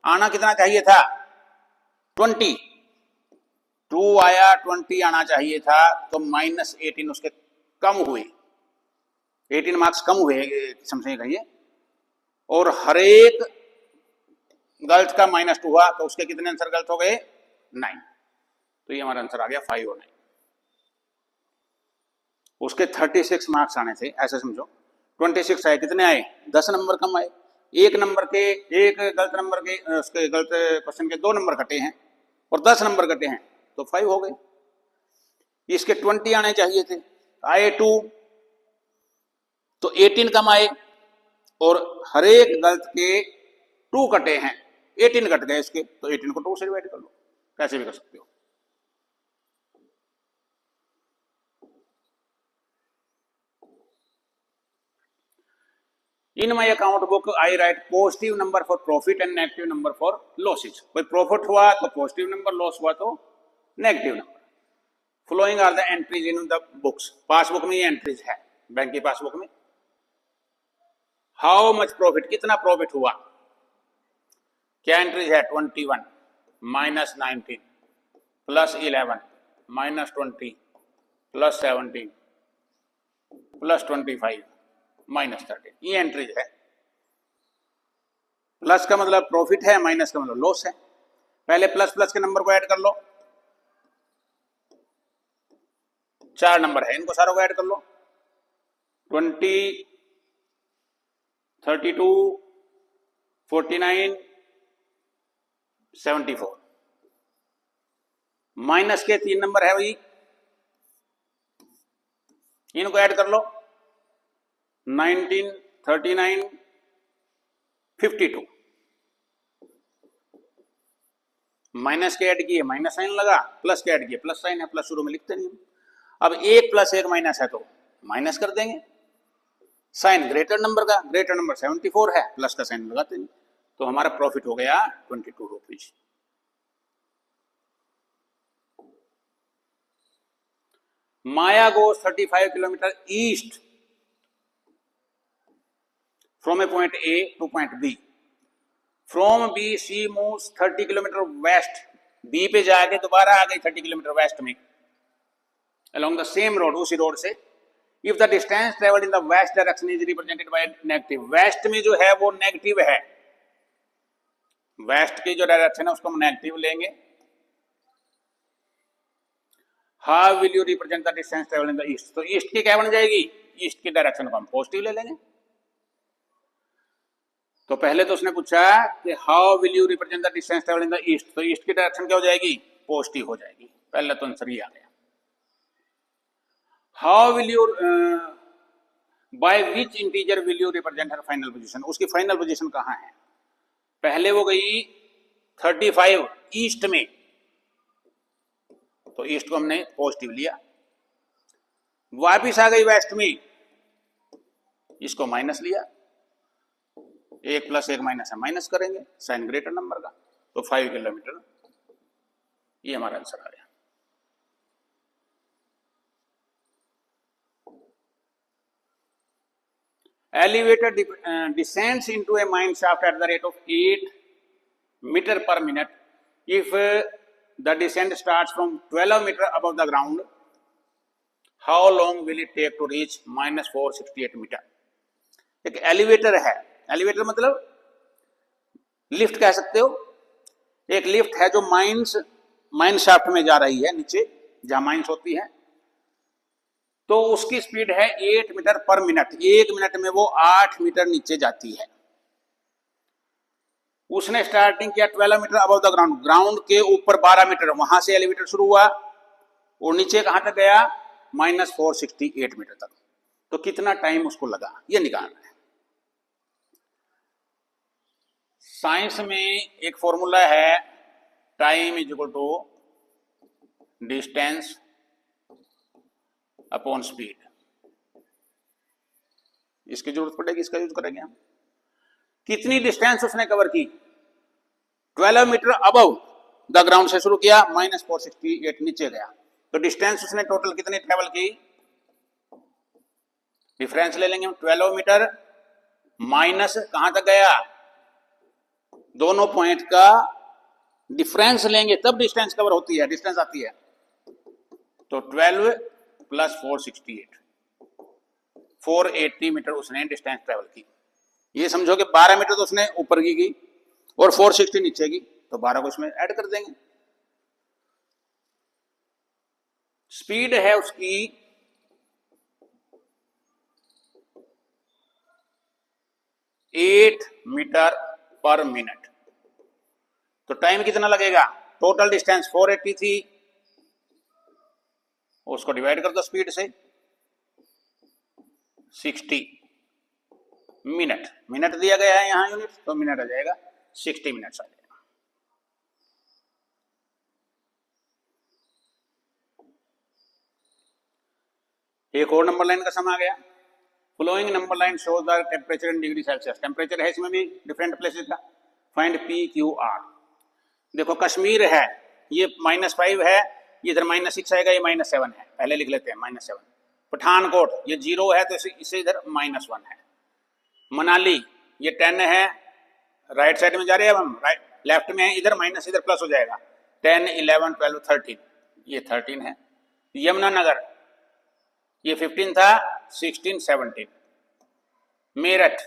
आना कितना चाहिए था? 20, 2 आया, 20 आना चाहिए था, तो -18 उसके कम हुए, 18 मार्क्स कम हुए, समझेगा ये। और हर एक गलत का -2 हुआ, तो उसके कितने आंसर गलत हो गए? 9, तो ये हमारा आंसर आ गया 5 और 9। उसके 36 मार्क्स आने थे, ऐसे समझो। 26 आए, कितने आए? 10 नंबर कम आए। एक नंबर के, एक गलत नंबर के, उसके गलत क्वेश्चन के 2 नंबर कटे हैं, और 10 नंबर कटे हैं, तो 5 हो गए। इसके 20 आने चाहिए थे, आए 2, तो 18 कम आए, और हर एक गलत के 2 कटे हैं, 18 कट गए इसके, तो 18 को 2 से डिवाइड कर लो, कैसे भी कर सकते हो। In my account book I write positive number for profit and negative number for losses. कोई प्रॉफिट हुआ तो पॉजिटिव नंबर, लॉस हुआ तो negative number. Following are the entries in the books, passbook में ये एंट्रीज है, बैंक की passbook में। हाउ मच प्रॉफिट, कितना प्रॉफिट हुआ, क्या एंट्रीज है? 21 -19 +11 -20 +17 +25 -13, ये एंट्रीज है। प्लस का मतलब प्रॉफिट है, माइनस का मतलब लॉस है। पहले प्लस प्लस के नंबर को ऐड कर लो, 4 नंबर है, इनको सारों को ऐड कर लो। 20, 32, 49, 74। माइनस के 3 नंबर है भाई, इनको ऐड कर लो, 19, 39, 52। माइनस के ऐड किए माइनस साइन लगा, प्लस के ऐड किए प्लस साइन है, प्लस शुरू में लिखते नहीं। अब एक प्लस एक माइनस है तो माइनस कर देंगे। साइन ग्रेटर नंबर का, ग्रेटर नंबर 74 है, प्लस का साइन लगाते नहीं, तो हमारा प्रॉफिट हो गया 22 rupees. Maya goes 35 kilometers east from a point A to point B. From B, she moves 30 kilometers west. B पे जाके दोबारा आ गई 30 किलोमीटर वेस्ट में, along the same road, उसी रोड से। If the distance traveled in the west direction is represented by negative, west में जो है वो नेगेटिव है, वेस्ट की जो डायरेक्शन है उसको हम नेगेटिव लेंगे। How will you represent the distance traveled in the east? तो ईस्ट की क्या बन जाएगी, ईस्ट की डायरेक्शन को हम पॉजिटिव ले लेंगे। तो पहले तो उसने पूछा कि how will you represent the distance travelled in the east, तो ईस्ट की डायरेक्शन क्या हो जाएगी, पॉजिटिव हो जाएगी। पहले तो आंसर ये आ गया। How will you by which integer will you represent her final position, उसकी फाइनल पोजीशन कहां है। पहले वो गई 35 ईस्ट में, तो ईस्ट को हमने पॉजिटिव लिया। वापिस आ गई वेस्ट में, इसको माइनस लिया। एक प्लस एक माइनस है, माइनस करेंगे, साइन ग्रेटर नंबर का, तो 5 किलोमीटर, ये हमारा आंसर आ गया। Elevator descends into a mine shaft at the rate of 8 meter per minute. If the descent starts from 12 meter above the ground, how long will it take to reach -468 meter? एक elevator है, elevator मतलब lift कह सकते हो। एक lift है जो mine shaft में जा रही है, नीचे जहां माइंस होती है, तो उसकी स्पीड है 8 मीटर पर मिनट। 1 मिनट में वो 8 मीटर नीचे जाती है। उसने स्टार्टिंग किया 12 meter above the ground, ground के ऊपर 12 मीटर, वहां से एलिवेटर शुरू हुआ और नीचे कहां तक गया, -468 मीटर तक। तो कितना टाइम उसको लगा, ये निकालना है। साइंस में एक फॉर्मूला है, time is equal to distance upon speed. इसकी जरूरत पड़ेगी, इसका यूज करेंगे हम। कितनी डिस्टेंस उसने कवर की, 12 मीटर अबव द ग्राउंड से शुरू किया, -468 नीचे गया, तो डिस्टेंस उसने टोटल कितनी ट्रेवल की, डिफरेंस ले लेंगे हम। 12 मीटर माइनस कहां तक गया, दोनों पॉइंट का डिफरेंस लेंगे तब डिस्टेंस कवर होती है, डिस्टेंस आती है। तो 12 प्लस 468, 480 मीटर उसने डिस्टेंस ट्रेवल की। ये समझो कि 12 मीटर तो उसने ऊपर की गई और 460 नीचे की, तो 12 को इसमें ऐड कर देंगे। स्पीड है उसकी 8 मीटर पर मिनट, तो टाइम कितना लगेगा, टोटल डिस्टेंस 480 थी, उसको डिवाइड कर दो स्पीड से, 60 मिनट, मिनट दिया गया है यहां यूनिट, तो मिनट आ जाएगा 60 मिनट्स आ जाएगा। एक और नंबर लाइन का सम आ गया। Flowing number line shows the temperature in degree Celsius, temperature है इसमें भी डिफरेंट प्लेसेस का। Find PQR। देखो कश्मीर है, ये -5 है, ये इधर -6 आएगा, ये -7 है, पहले लिख लेते हैं -7। पठानकोट ये 0 है, तो इसे इधर -1 है। मनाली ये 10 है, राइट साइड में जा रहे हैं हम, राइट लेफ्ट में है, इधर माइनस इधर प्लस हो जाएगा, 10 11 12 13, ये 13 है। यमुनानगर ये 15 था, 16 17। मेरठ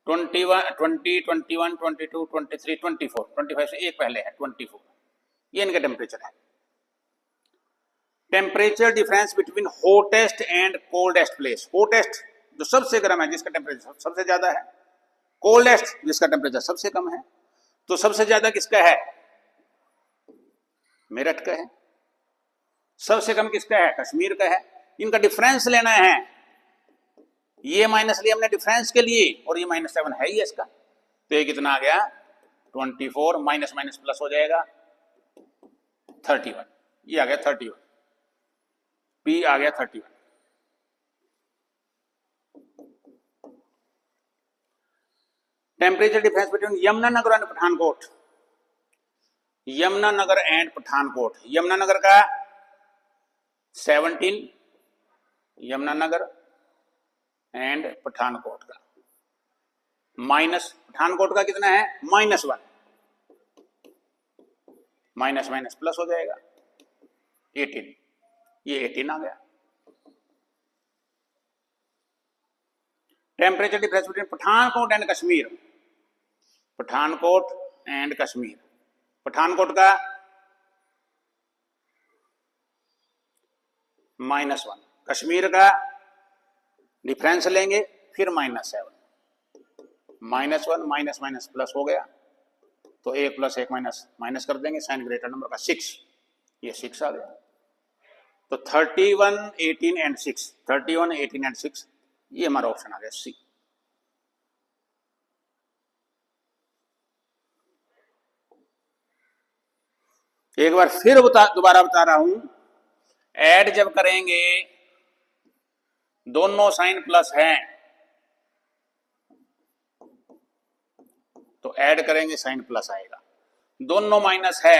21 20 21 22 23 24, 25 से एक पहले है 24, ये इनका टेम्परेचर है। Temperature difference between hottest and coldest place, hottest जो सबसे गर्म है, जिसका टेम्परेचर सबसे ज्यादा है, कोल्डेस्ट जिसका टेम्परेचर सबसे कम है। तो सबसे ज्यादा किसका है, मेरठ का है। सबसे कम किसका है, कश्मीर का है। इनका डिफरेंस लेना है, ये माइनस लिया हमने डिफरेंस के लिए, और ये -7 है ही इसका, तो ये कितना आ गया 24 माइनस माइनस प्लस हो जाएगा 31, ये आ गया 31, P आ गया 31। Temperature difference between Yamunanagar and Pathankot, Yamunanagar and Pathankot, Yamunanagar का 17, यमुनानगर एंड पठानकोट का माइनस, पठानकोट का कितना है -1, माइनस माइनस प्लस हो जाएगा 18, ये 18 आ गया। Temperature difference between Pathankot and Kashmir, Pathankot and Kashmir, Pathankot का -1, कश्मीर का डिफरेंस लेंगे फिर -7, -1 माइनस माइनस प्लस हो गया तो 1 + 1 माइनस माइनस कर देंगे, साइन ग्रेटर नंबर का 6, ये 6 आ गया। तो 31, 18 एंड 6, 31, 18 एंड 6, ये हमारा ऑप्शन आ गया सी। एक बार फिर दोबारा बता रहा हूं, ऐड जब करेंगे दोनों साइन प्लस हैं तो ऐड करेंगे साइन प्लस आएगा, दोनों माइनस है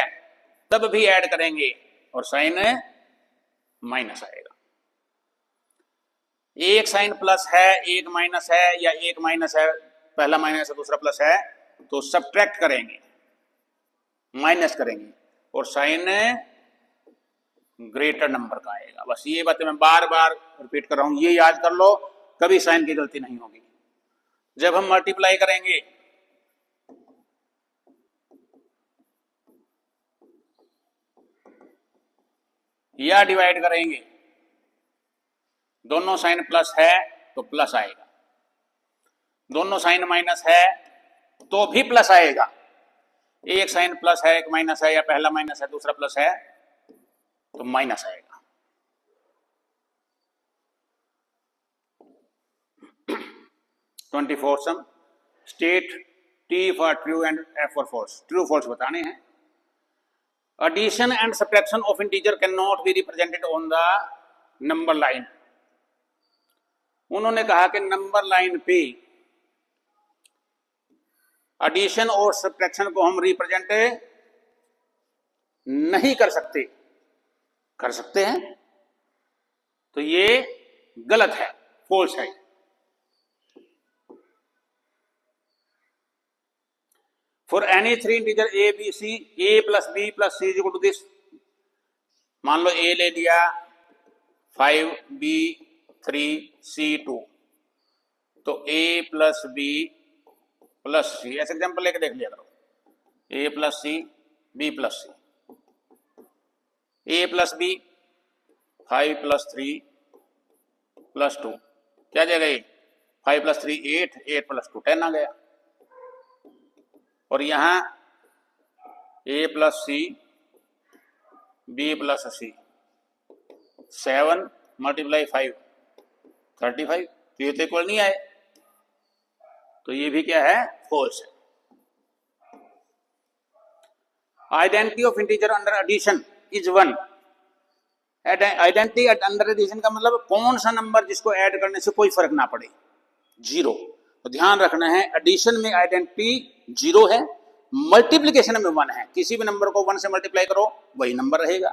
तब भी ऐड करेंगे और साइन माइनस आएगा। एक साइन प्लस है एक माइनस है, या एक माइनस है पहला माइनस है दूसरा प्लस है, तो सब्ट्रैक्ट करेंगे माइनस करेंगे और साइन ग्रेटर नंबर का आएगा। बस ये बातें मैं बार बार रिपीट कर रहा हूं, ये याद कर लो, कभी साइन की गलती नहीं होगी। जब हम मल्टीप्लाई करेंगे या डिवाइड करेंगे, दोनों साइन प्लस है तो प्लस आएगा, दोनों साइन माइनस है तो भी प्लस आएगा। एक साइन प्लस है एक माइनस है, या पहला माइनस है दूसरा प्लस है तो माइनस आएगा। Twenty four sum, state T for true and F for false, true false बताने हैं। Addition and subtraction of integer cannot be represented on the number line. उन्होंने कहा कि नंबर लाइन पे एडिशन और सब्ट्रैक्शन को हम रिप्रेजेंट नहीं कर सकते, कर सकते हैं तो ये गलत है, फॉल्स है। For any three integer a b c, a plus b plus c is equal to this, मान लो ए ले लिया 5, B 3, C 2, तो A plus b plus c, ऐसे एग्जाम्पल लेके देख लिया करो, A plus c B plus c, A plus b 5 + 3 + 2, क्या जाएगा, 5 + 3 8, 8 + 2 10 आ गया। और यहां A plus c B plus c 7 × 5 35, तो ये तो इक्वल नहीं आए, तो ये भी क्या है, फॉल्स है। Identity of integer under addition is 1, identity under addition का मतलब कौन सा नंबर जिसको ऐड करने से कोई फर्क ना पड़े, 0। तो ध्यान रखना है, एडिशन में आइडेंटिटी 0 है, मल्टीप्लिकेशन में 1 है। किसी भी नंबर को 1 से मल्टीप्लाई करो वही नंबर रहेगा,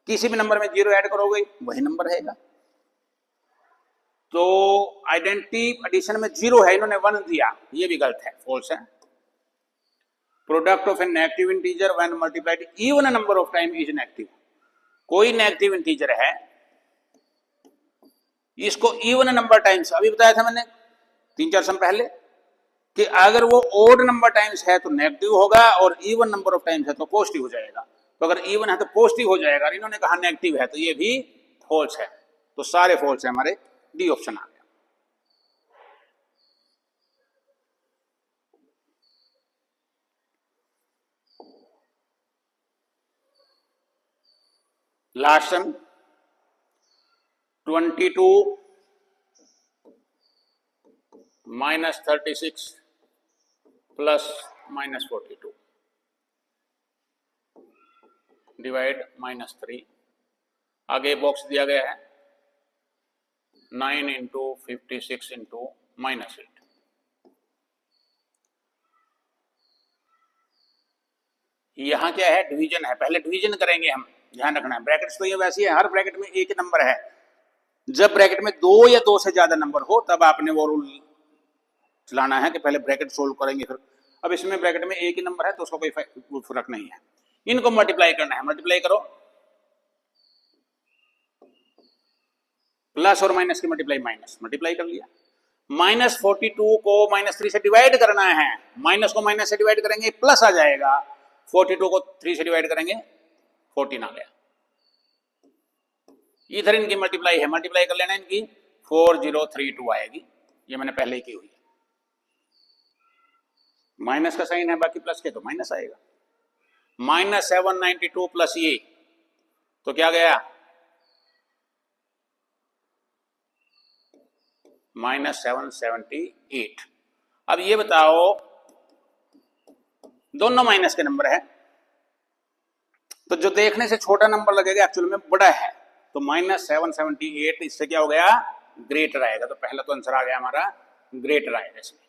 किसी भी नंबर में 0 ऐड करोगे वही नंबर रहेगा। तो आइडेंटिटी एडिशन में 0 है, इन्होंने 1 दिया, ये भी गलत है, फॉल्स है। Product of A negative integer when multiplied even number of time is negative, कोई नेगेटिव इंटीजर है इसको इवन नंबर टाइम्स, अभी बताया था मैंने 3-4 सम पहले कि अगर वो ओड नंबर टाइम्स है तो नेगेटिव होगा और इवन नंबर ऑफ टाइम्स है तो पॉजिटिव हो जाएगा। तो अगर इवन है तो पॉजिटिव हो जाएगा, इन्होंने कहा नेगेटिव है, तो ये भी फॉल्स है। तो सारे फॉल्स है, हमारे डी ऑप्शन आ गया। लास्ट सम 22 - 36 + -42 डिवाइड -3, आगे बॉक्स दिया गया है 9 इंटू 56 इंटू -8। यहां क्या है, डिवीजन है, पहले डिवीजन करेंगे हम, ध्यान रखना है। ब्रैकेट्स तो ये वैसी है, हर ब्रैकेट में एक नंबर है। जब ब्रैकेट में 2 या 2 से ज्यादा नंबर हो तब आपने वो रूल चलाना है कि पहले ब्रैकेट सोल्व करेंगे फिर। अब इसमें ब्रैकेट में एक ही नंबर है तो उसका कोई फर्क नहीं है। इनको मल्टीप्लाई करना है, मल्टीप्लाई करो, प्लस और माइनस की मल्टीप्लाई माइनस, मल्टीप्लाई कर लिया। -42 को -3 से डिवाइड करना है, माइनस को माइनस से डिवाइड करेंगे प्लस आ जाएगा, 42 को 3 से डिवाइड करेंगे 14 आ गया। इधर इनकी मल्टीप्लाई है, मल्टीप्लाई कर लेना इनकी, 4032 आएगी, ये मैंने पहले ही की हुई है। माइनस का साइन है, बाकी प्लस के तो माइनस आएगा। -792 प्लस ये तो क्या गया, -778। अब ये बताओ, दोनों माइनस के नंबर है तो जो देखने से छोटा नंबर लगेगा एक्चुअल में बड़ा है, तो -778 इससे क्या हो गया, ग्रेटर आएगा। तो पहला तो आंसर आ गया हमारा ग्रेटर आएगा इसमें।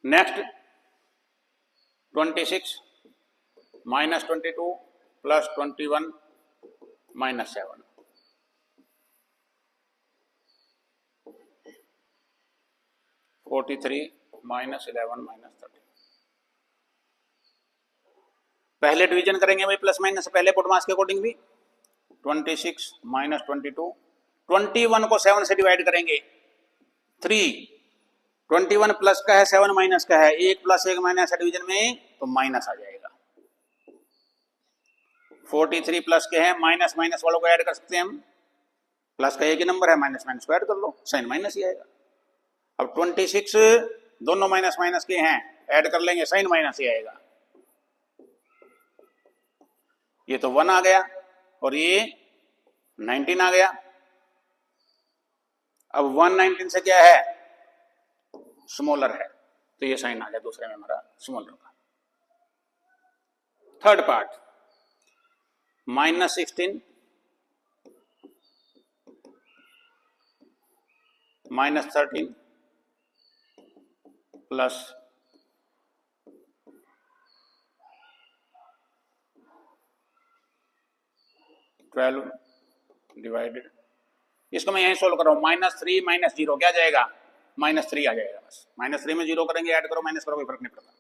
Next 26 -22 plus 21 -7, -43 -11 -13। पहले डिवीजन करेंगे भाई, प्लस माइनस पहले पुटमास के अकॉर्डिंग भी। 26 -22, 21 को 7 से डिवाइड करेंगे 3, 21 प्लस का है 7 माइनस का है, 1 प्लस 1 माइनस है डिवीजन में तो माइनस आ जाएगा। 43 प्लस के हैं, माइनस माइनस वालों को ऐड कर सकते हैं हम, प्लस का एक ही नंबर है, माइनस माइनस को ऐड कर लो, साइन माइनस ही आएगा। अब 26 दोनों माइनस माइनस के हैं, ऐड कर लेंगे, साइन माइनस ही आएगा। ये तो 1 आ गया और ये 19 आ गया। अब 119 से क्या है, स्मॉलर है, तो ये साइन आ गया दूसरे में हमारा स्मॉलर का। थर्ड पार्ट -16 -13 प्लस 12 डिवाइडेड, इसको मैं यहीं सोल्व कर रहा हूं, -3 -0 क्या जाएगा, -3 आ जाएगा बस। -3 में 0 करेंगे, ऐड करो माइनस करो, कोई फर्क नहीं पड़ता।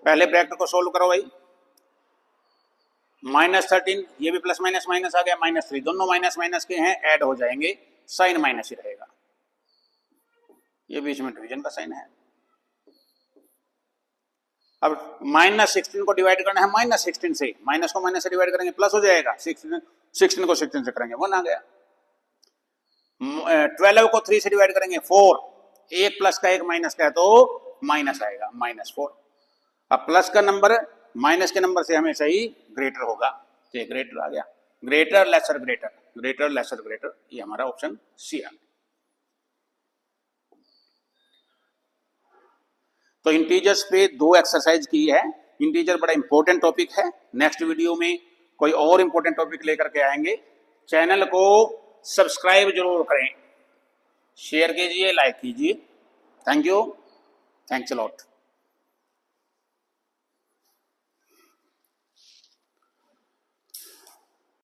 पहले ब्रैकेट को सोल्व करो भाई, -13, ये भी प्लस माइनस माइनस आ गया, -3, दोनों माइनस माइनस के हैं, ऐड हो जाएंगे, साइन माइनस ही रहेगा। ये बीच में डिवीजन का साइन है। अब -16 को डिवाइड करना है -16 से, माइनस को माइनस से डिवाइड करेंगे प्लस हो जाएगा, 16 को 16 से करेंगे 1 आ गया। 12 को 3 से डिवाइड करेंगे 4, एक प्लस का एक माइनस का है तो माइनस आएगा, -4। अब प्लस का नंबर माइनस के नंबर से हमेशा ही ग्रेटर होगा, तो ग्रेटर आ गया। Greater lesser greater, greater lesser greater, ये हमारा ऑप्शन सी आ गया। तो इंटीजर्स पे 2 एक्सरसाइज की है। इंटीजर बड़ा इंपॉर्टेंट टॉपिक है, नेक्स्ट वीडियो में कोई और इंपॉर्टेंट टॉपिक लेकर के आएंगे। चैनल को सब्सक्राइब जरूर करें, शेयर कीजिए, लाइक कीजिए। Thank you, thanks a lot.